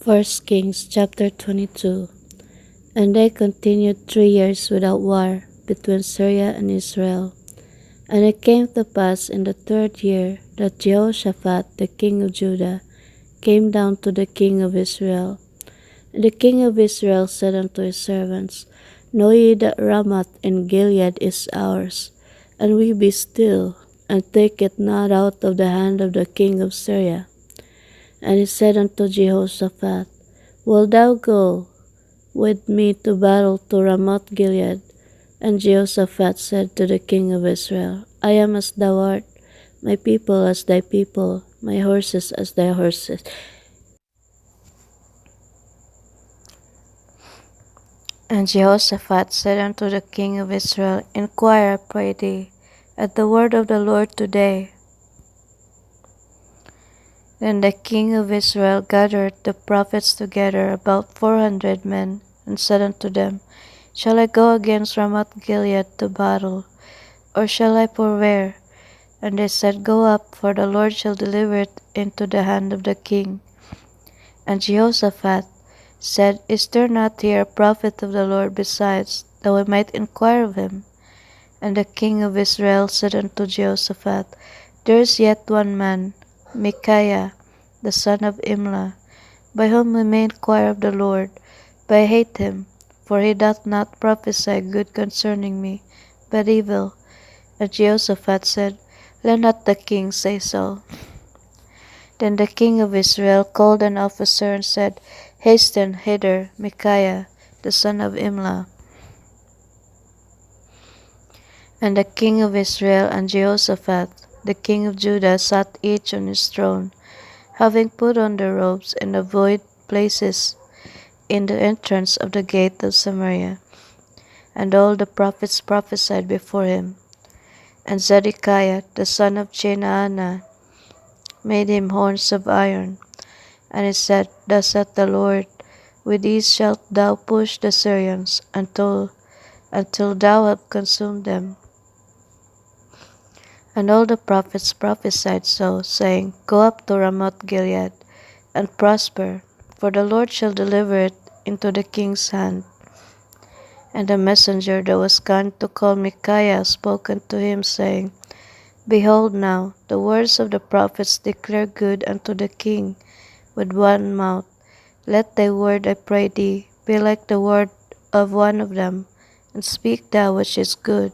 First Kings chapter 22. And they continued 3 years without war between Syria and Israel. And it came to pass in the 3rd year that Jehoshaphat the king of Judah came down to the king of Israel. And the king of Israel said unto his servants, Know ye that Ramoth in Gilead is ours, and we be still, and take it not out of the hand of the king of Syria. And he said unto Jehoshaphat, Wilt thou go with me to battle to Ramoth Gilead? And Jehoshaphat said to the king of Israel, I am as thou art, my people as thy people, my horses as thy horses. And Jehoshaphat said unto the king of Israel, Inquire, I pray thee, at the word of the Lord today. Then the king of Israel gathered the prophets together, about 400 men, and said unto them, Shall I go against Ramoth Gilead to battle, or shall I forbear? And they said, Go up, for the Lord shall deliver it into the hand of the king. And Jehoshaphat said, Is there not here a prophet of the Lord besides, that we might inquire of him? And the king of Israel said unto Jehoshaphat, There is yet one man, Micaiah, the son of Imlah, by whom we may inquire of the Lord, but I hate him, for he doth not prophesy good concerning me, but evil. And Jehoshaphat said, Let not the king say so. Then the king of Israel called an officer and said, Hasten hither Micaiah, the son of Imlah. And the king of Israel and Jehoshaphat, the king of Judah, sat each on his throne, having put on their robes in the void places in the entrance of the gate of Samaria. And all the prophets prophesied before him. And Zedekiah, the son of Chenaanah, made him horns of iron. And he said, Thus saith the Lord, With these shalt thou push the Syrians until thou have consumed them. And all the prophets prophesied so, saying, Go up to Ramoth Gilead, and prosper, for the Lord shall deliver it into the king's hand. And the messenger that was gone to call Micaiah spoke unto him, saying, Behold now, the words of the prophets declare good unto the king with one mouth. Let thy word, I pray thee, be like the word of one of them, and speak thou which is good.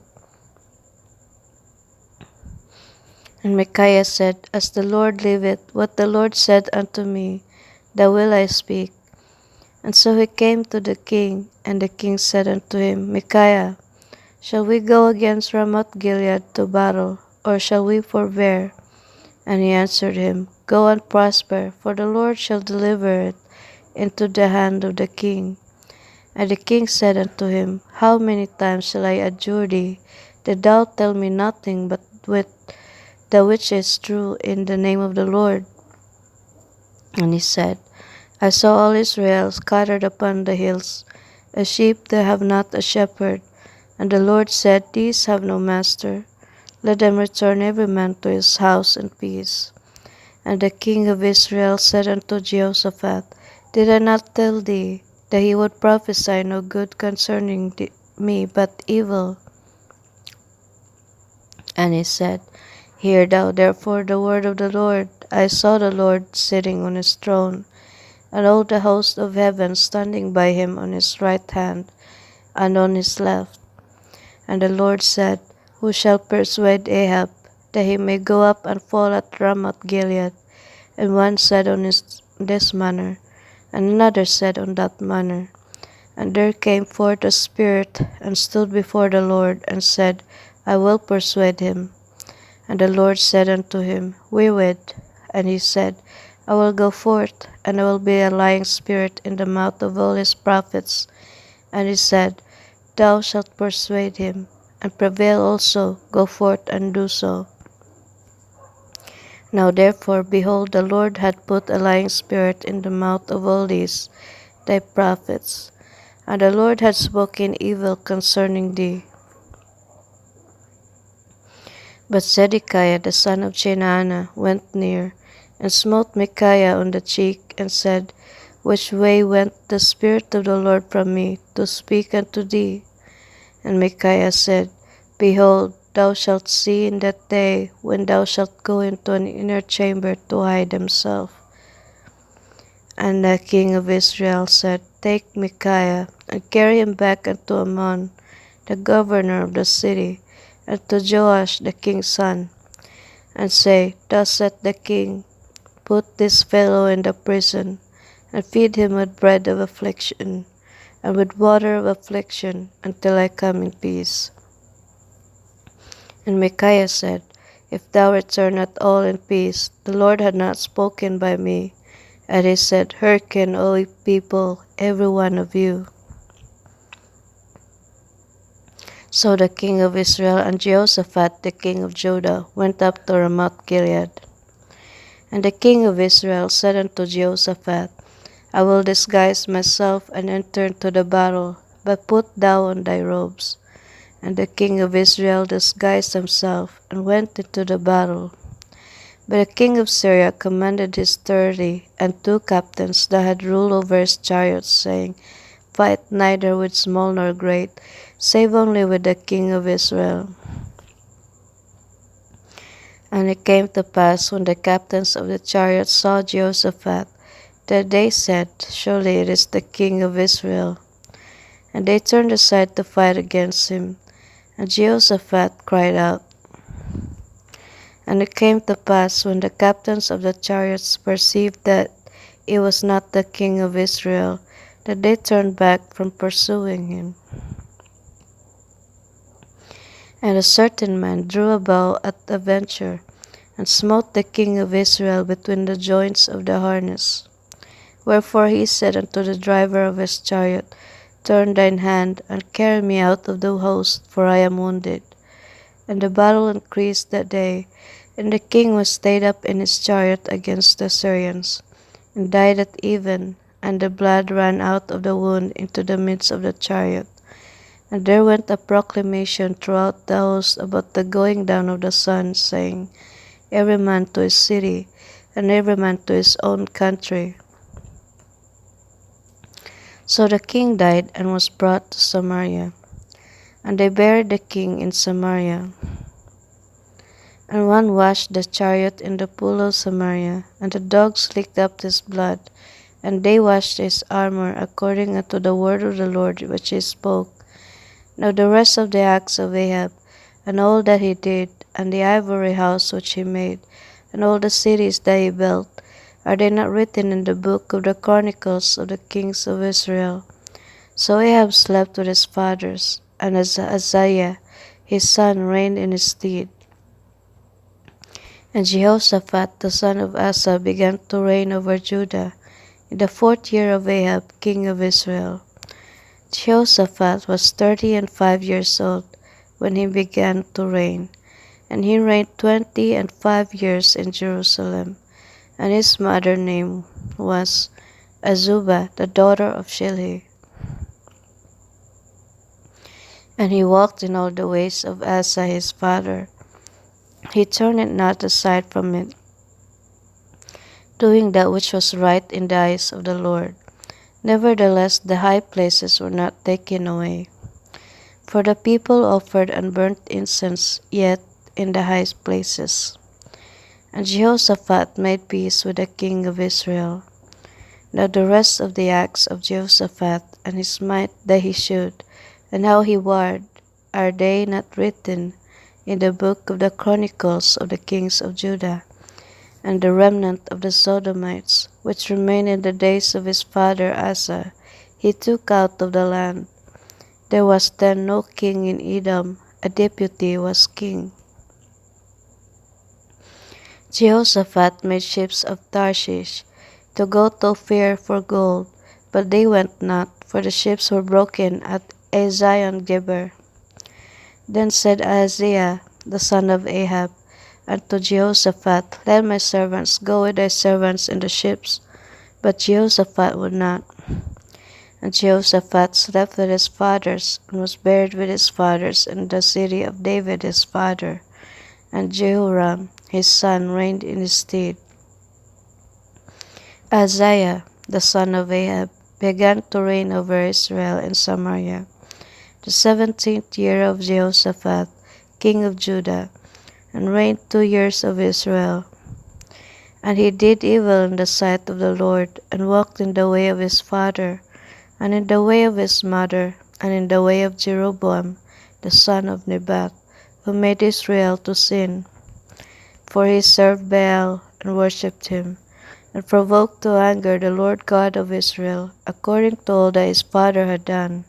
And Micaiah said, As the Lord liveth, what the Lord said unto me, that will I speak. And so he came to the king, and the king said unto him, Micaiah, shall we go against Ramoth Gilead to battle, or shall we forbear? And he answered him, Go and prosper, for the Lord shall deliver it into the hand of the king. And the king said unto him, How many times shall I adjure thee, that thou tell me nothing but with that which is true in the name of the Lord? And he said, I saw all Israel scattered upon the hills, as sheep that have not a shepherd. And the Lord said, These have no master. Let them return every man to his house in peace. And the king of Israel said unto Jehoshaphat, Did I not tell thee that he would prophesy no good concerning me, but evil? And he said, Hear thou therefore the word of the Lord. I saw the Lord sitting on his throne, and all the host of heaven standing by him on his right hand and on his left. And the Lord said, Who shall persuade Ahab, that he may go up and fall at Ramoth Gilead? And one said on this manner, and another said on that manner. And there came forth a spirit, and stood before the Lord, and said, I will persuade him. And the Lord said unto him, Wherewith? And he said, I will go forth, and I will be a lying spirit in the mouth of all his prophets. And he said, Thou shalt persuade him, and prevail also, go forth and do so. Now therefore, behold, the Lord hath put a lying spirit in the mouth of all these thy prophets, and the Lord hath spoken evil concerning thee. But Zedekiah the son of Chenaanah went near, and smote Micaiah on the cheek, and said, which way went the Spirit of the Lord from me to speak unto thee? And Micaiah said, Behold, thou shalt see in that day when thou shalt go into an inner chamber to hide himself. And the king of Israel said, Take Micaiah, and carry him back unto Amon, the governor of the city, and to Joash the king's son, and say, Thus saith the king, Put this fellow in the prison, and feed him with bread of affliction, and with water of affliction, until I come in peace. And Micaiah said, If thou return at all in peace, the Lord had not spoken by me. And he said, Hearken, O people, every one of you. So the king of Israel and Jehoshaphat the king of Judah went up to Ramoth Gilead. And the king of Israel said unto Jehoshaphat, I will disguise myself and enter into the battle, but put thou on thy robes. And the king of Israel disguised himself and went into the battle. But the king of Syria commanded his 32 captains that had rule over his chariots, saying, Fight neither with small nor great, save only with the king of Israel. And it came to pass, when the captains of the chariots saw Jehoshaphat, that they said, Surely it is the king of Israel. And they turned aside to fight against him. And Jehoshaphat cried out. And it came to pass, when the captains of the chariots perceived that it was not the king of Israel, that they turned back from pursuing him. And a certain man drew a bow at a venture, and smote the king of Israel between the joints of the harness. Wherefore he said unto the driver of his chariot, Turn thine hand, and carry me out of the host, for I am wounded. And the battle increased that day, and the king was stayed up in his chariot against the Syrians, and died at even, and the blood ran out of the wound into the midst of the chariot. And there went a proclamation throughout the host about the going down of the sun, saying, Every man to his city, and every man to his own country. So the king died and was brought to Samaria. And they buried the king in Samaria. And one washed the chariot in the pool of Samaria, and the dogs licked up his blood, and they washed his armor according unto the word of the Lord which he spoke. Now the rest of the acts of Ahab, and all that he did, and the ivory house which he made, and all the cities that he built, are they not written in the book of the chronicles of the kings of Israel? So Ahab slept with his fathers, and Ahaziah his son reigned in his stead. And Jehoshaphat the son of Asa began to reign over Judah in the 4th year of Ahab king of Israel. Jehoshaphat was 35 years old when he began to reign, and he reigned 25 years in Jerusalem. And his mother's name was Azubah, the daughter of Shilhi. And he walked in all the ways of Asa his father. He turned it not aside from it, doing that which was right in the eyes of the Lord. Nevertheless, the high places were not taken away. For the people offered unburnt incense yet in the high places. And Jehoshaphat made peace with the king of Israel. Now the rest of the acts of Jehoshaphat, and his might that he shewed, and how he warred, are they not written in the book of the chronicles of the kings of Judah? And the remnant of the Sodomites, which remained in the days of his father Asa, he took out of the land. There was then no king in Edom, a deputy was king. Jehoshaphat made ships of Tarshish to go to Ophir for gold, but they went not, for the ships were broken at Ezion-Geber. Then said Ahaziah, the son of Ahab, unto Jehoshaphat, Let my servants go with thy servants in the ships. But Jehoshaphat would not. And Jehoshaphat slept with his fathers, and was buried with his fathers in the city of David his father. And Jehoram his son reigned in his stead. Ahaziah the son of Ahab, began to reign over Israel in Samaria, the 17th year of Jehoshaphat, king of Judah, and reigned 2 years of Israel. And he did evil in the sight of the Lord, and walked in the way of his father, and in the way of his mother, and in the way of Jeroboam, the son of Nebat, who made Israel to sin. For he served Baal, and worshipped him, and provoked to anger the Lord God of Israel, according to all that his father had done.